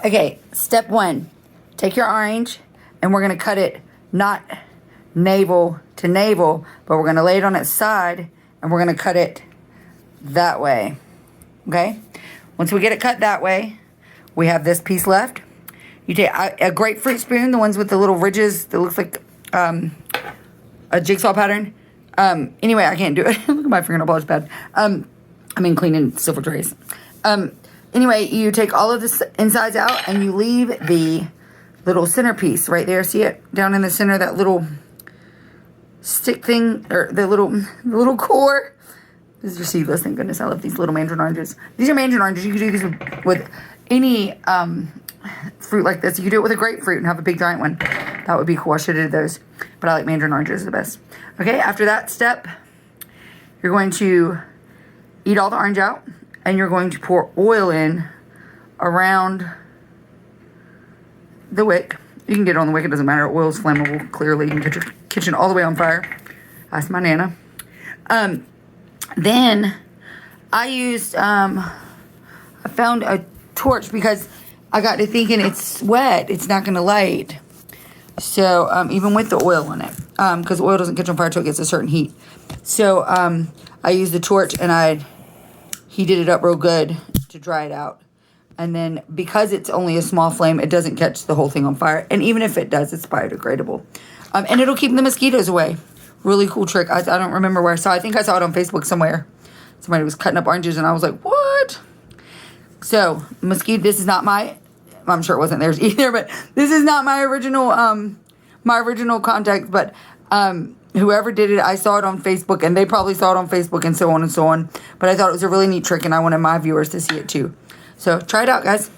Okay, step 1. Take your orange and we're going to cut it not navel to navel, but we're going to lay it on its side and we're going to cut it that way. Okay? Once we get it cut that way, we have this piece left. You take a grapefruit spoon, the ones with the little ridges that looks like a jigsaw pattern. Anyway, I can't do it. Look at my fingernail polish pad. I mean, cleaning silver trays. Anyway, you take all of the insides out and you leave the little centerpiece right there. See it down in the center, that little stick thing, or the little core. This is your seedless. Thank goodness I love these little mandarin oranges. These are mandarin oranges. You can do these with any fruit like this. You could do it with a grapefruit and have a big giant one. That would be cool. I should have did those. But I like mandarin oranges the best. Okay, after that step, you're going to eat all the orange out. And you're going to pour oil in around the wick. You can get it on the wick. It doesn't matter. Oil is flammable, clearly. You can get your kitchen all the way on fire. Ask my Nana. Then I used, I found a torch because I got to thinking it's wet. It's not going to light. So, even with the oil on it. Because oil doesn't catch on fire until it gets a certain heat. So, I used the torch and I heated it up real good to dry it out. And then because it's only a small flame, it doesn't catch the whole thing on fire. And even if it does, it's biodegradable. And it'll keep the mosquitoes away. Really cool trick. I don't remember where I saw it. I think I saw it on Facebook somewhere. Somebody was cutting up oranges and I was like, what? So, mosquito, this is not my, I'm sure it wasn't theirs either, but this is not my original contact. But whoever did it, I saw it on Facebook and they probably saw it on Facebook and so on and so on. But I thought it was a really neat trick and I wanted my viewers to see it too. So try it out, guys.